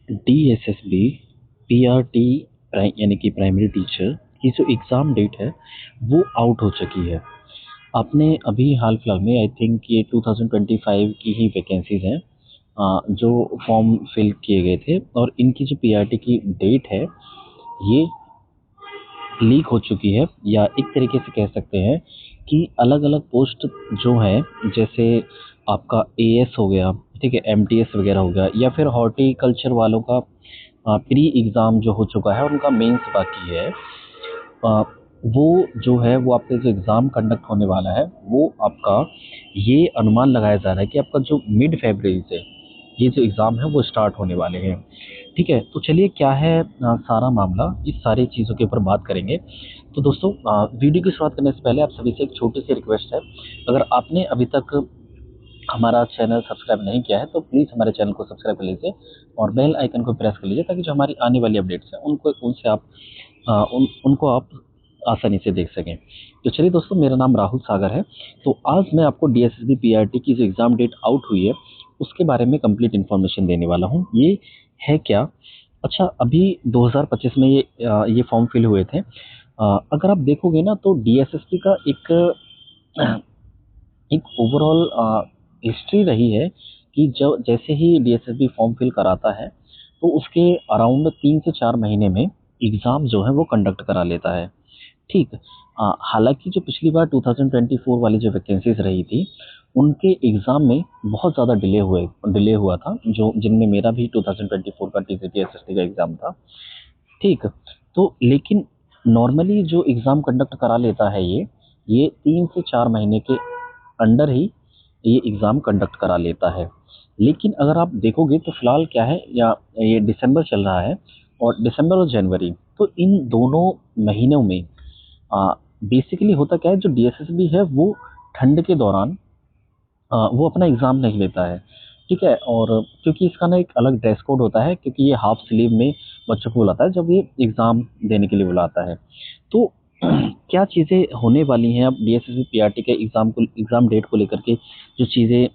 DSSB PRT यानी कि primary teacher की जो एग्ज़ाम डेट है वो आउट हो चुकी है। आपने अभी हाल फिलहाल में आई थिंक ये 2025 की ही वैकेंसीज़ हैं जो फॉर्म फिल किए गए थे और इनकी जो पीआरटी की डेट है ये लीक हो चुकी है, या एक तरीके से कह सकते हैं कि अलग-अलग पोस्ट जो हैं, जैसे आपका एएस हो गया, ठीक है, एमटीएस वगैरह हो गया, या फिर हॉर्टिकल्चर वालों का प्री एग्ज़ाम जो हो चुका है, उनका मेंस बाकी है। अ, वो जो है वो आपका जो एग्ज़ाम कंडक्ट होने वाला है वो आपका ये अनुमान लगाया जा रहा है कि आपका जो मिड फरवरी से ये जो एग्ज़ाम है वो स्टार्ट होने वाले हैं। ठीक है, तो चलिए क्या है सारा मामला, इस सारी चीज़ों के ऊपर बात करेंगे। तो दोस्तों वीडियो की शुरुआत करने से पहले आप सभी से एक छोटी सी रिक्वेस्ट है, अगर आपने अभी तक हमारा चैनल सब्सक्राइब नहीं किया है तो प्लीज़ हमारे चैनल को सब्सक्राइब कर लीजिए और बेल आइकन को प्रेस कर लीजिए, ताकि जो हमारी आने वाली अपडेट्स हैं उनसे आप उनको आप आसानी से देख सकें। तो चलिए दोस्तों, मेरा नाम राहुल सागर है। तो आज मैं आपको डीएसएसबी पीआरटी की जो एग्ज़ाम डेट आउट हुई है उसके बारे में कंप्लीट इन्फॉर्मेशन देने वाला हूँ। ये है क्या? अच्छा, अभी 2025 में ये फॉर्म फिल हुए थे। अगर आप देखोगे ना तो डीएसएसबी का एक ओवरऑल हिस्ट्री रही है कि जब जैसे ही डीएसएसबी फॉर्म फिल कराता है तो उसके अराउंड 3 से 4 महीने में एग्ज़ाम जो है वो कंडक्ट करा लेता है। ठीक। हालाँकि जो पिछली बार 2024 वाली जो वैकेंसीज़ रही थी, उनके एग्ज़ाम में बहुत ज़्यादा डिले हुआ था, जो जिनमें मेरा भी 2024 का टीसीटी एसएसटी का एग्ज़ाम था। ठीक। तो लेकिन नॉर्मली जो एग्ज़ाम कंडक्ट करा लेता है ये 3 से 4 महीने के अंडर ही ये एग्ज़ाम कंडक्ट करा लेता है। लेकिन अगर आप देखोगे तो फ़िलहाल क्या है, या ये दिसंबर चल रहा है और दिसंबर और जनवरी, तो इन दोनों महीनों में बेसिकली होता क्या है, जो डीएसएसबी है वो ठंड के दौरान वो अपना एग्ज़ाम नहीं लेता है, ठीक है? और क्योंकि इसका ना एक अलग ड्रेस कोड होता है, क्योंकि ये हाफ स्लीव में बच्चों को बुलाता है जब ये एग्ज़ाम देने के लिए बुलाता है। तो क्या चीज़ें होने वाली हैं अब डीएसएसबी पीआरटी के एग्ज़ाम डेट को लेकर के, जो चीज़ें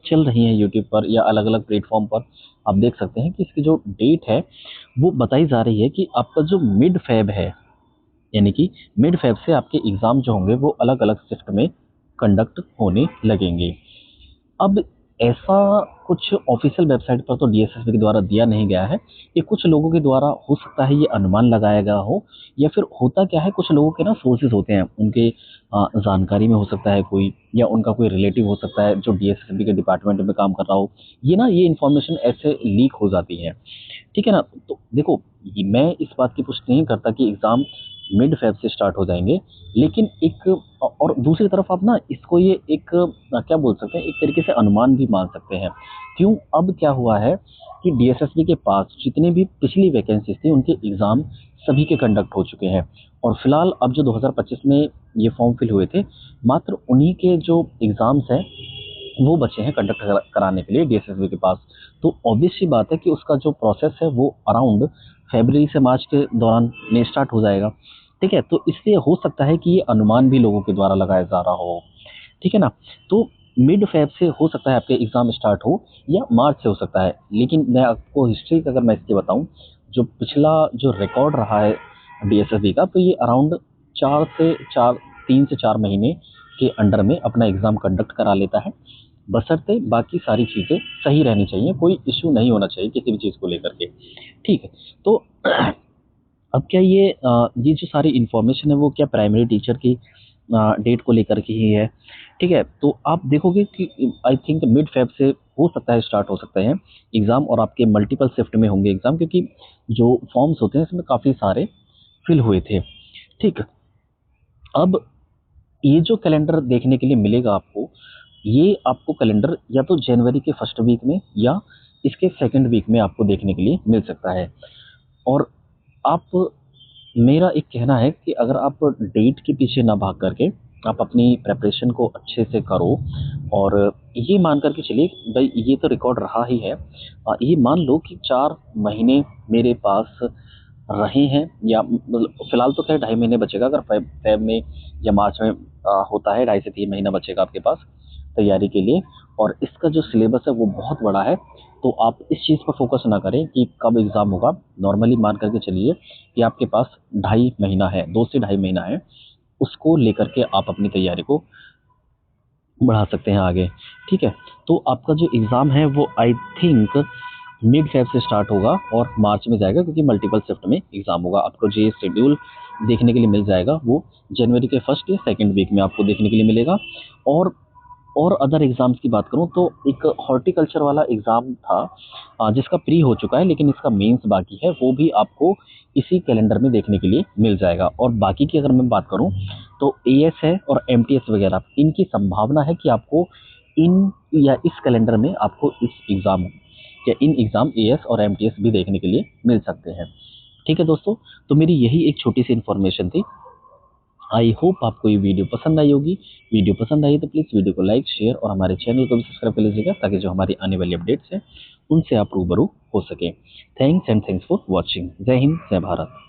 चल रही हैं यूट्यूब पर या अलग-अलग प्लेटफ़ॉर्म पर, आप देख सकते हैं कि इसकी जो डेट है, वो बताई जा रही है कि आपका जो मिड फ़ेब है, यानी कि मिड फ़ेब से आपके एग्ज़ाम जो होंगे वो अलग-अलग शिफ्ट में कंडक्ट होने लगेंगे। अब ऐसा कुछ ऑफ़िशियल वेबसाइट पर तो डीएसएसबी के द्वारा दिया नहीं गया है। ये कुछ लोगों के द्वारा हो सकता है ये अनुमान लगाया गया हो, या फिर होता क्या है, कुछ लोगों के ना सोर्सेज़ होते हैं, उनके जानकारी में हो सकता है कोई, या उनका कोई रिलेटिव हो सकता है जो डीएसएसबी के डिपार्टमेंट में काम कर रहा हो। ये इन्फॉर्मेशन ऐसे लीक हो जाती है। ठीक है ना? तो देखो, मैं इस बात की पुष्टि नहीं करता कि एग्ज़ाम मिड फ़ेब से स्टार्ट हो जाएँगे, लेकिन और दूसरी तरफ आप ना इसको ये क्या बोल सकते हैं, एक तरीके से अनुमान भी मान सकते हैं। क्यों? अब क्या हुआ है कि डीएसएसबी के पास जितनी भी पिछली वैकेंसीज़ थी, उनके एग्ज़ाम सभी के कंडक्ट हो चुके हैं, और फिलहाल अब जो 2025 में ये फॉर्म फिल हुए थे, मात्र उन्हीं के जो एग्ज़ाम्स हैं वो बचे हैं कंडक्ट कराने के लिए डीएसएसबी के पास। तो ऑब्वियस सी बात है कि उसका जो प्रोसेस है वो अराउंड फरवरी से मार्च के दौरान में स्टार्ट हो जाएगा। ठीक है? तो इसलिए हो सकता है कि ये अनुमान भी लोगों के द्वारा लगाया जा रहा हो। ठीक है ना? तो मिड फ़ेब से हो सकता है आपके एग्ज़ाम स्टार्ट हो, या मार्च से हो सकता है। लेकिन मैं आपको हिस्ट्री अगर मैं इसकी बताऊँ, जो पिछला जो रिकॉर्ड रहा है डीएसएसबी का, तो ये अराउंड 3 से 4 महीने के अंडर में अपना एग्ज़ाम कंडक्ट करा लेता है। बशर्ते बाकी सारी चीज़ें सही रहनी चाहिए, कोई इश्यू नहीं होना चाहिए किसी भी चीज़ को लेकर के। ठीक है? तो अब क्या ये जो सारी इन्फॉर्मेशन है वो क्या प्राइमरी टीचर की डेट को लेकर के ही है, ठीक है? तो आप देखोगे कि आई थिंक मिड फ़ेब से हो सकता है स्टार्ट हो सकते हैं एग्ज़ाम, और आपके मल्टीपल शिफ्ट में होंगे एग्ज़ाम, क्योंकि जो फॉर्म्स होते हैं इसमें काफ़ी सारे फिल हुए थे। ठीक। अब ये जो कैलेंडर देखने के लिए मिलेगा आपको, ये आपको कैलेंडर या तो जनवरी के फर्स्ट वीक में या इसके सेकंड वीक में आपको देखने के लिए मिल सकता है। और आप मेरा एक कहना है कि अगर आप डेट के पीछे ना भाग करके आप अपनी प्रिपरेशन को अच्छे से करो, और ये मान कर के चलिए भाई ये तो रिकॉर्ड रहा ही है। ये मान लो कि 4 महीने मेरे पास रहे हैं, या मतलब फिलहाल तो खैर 2.5 महीने बचेगा, अगर फ़ेब में या मार्च में होता है 2.5 से 3 महीना बचेगा आपके पास तैयारी के लिए, और इसका जो सिलेबस है वो बहुत बड़ा है। तो आप इस चीज़ पर फोकस ना करें कि कब एग्ज़ाम होगा। नॉर्मली मान करके चलिए कि आपके पास 2.5 महीना है, 2 से 2.5 महीना है, उसको लेकर के आप अपनी तैयारी को बढ़ा सकते हैं आगे। ठीक है, तो आपका जो एग्ज़ाम है वो आई थिंक मिड फेब से स्टार्ट होगा और मार्च में जाएगा, क्योंकि मल्टीपल शिफ्ट में एग्ज़ाम होगा। आपको जो ये शेड्यूल देखने के लिए मिल जाएगा वो जनवरी के फर्स्ट या सेकंड वीक में आपको देखने के लिए मिलेगा। और अदर एग्ज़ाम्स की बात करूँ तो एक हॉर्टिकल्चर वाला एग्ज़ाम था, जिसका प्री हो चुका है, लेकिन इसका मेंस बाकी है, वो भी आपको इसी कैलेंडर में देखने के लिए मिल जाएगा। और बाकी की अगर मैं बात करूँ तो एएस है और एमटीएस वगैरह, इनकी संभावना है कि आपको इन या इस कैलेंडर में आपको इस एग्ज़ाम या इन एग्ज़ाम एएस और एमटीएस भी देखने के लिए मिल सकते हैं। ठीक है दोस्तों, तो मेरी यही एक छोटी सी इन्फॉर्मेशन थी। आई होप आपको ये वीडियो पसंद आई होगी। वीडियो पसंद आई तो प्लीज़ वीडियो को लाइक, शेयर और हमारे चैनल को भी सब्सक्राइब कर लीजिएगा, ताकि जो हमारी आने वाली अपडेट्स हैं उनसे आप रूबरू हो सकें। Thanks for watching. जय हिंद, जय भारत।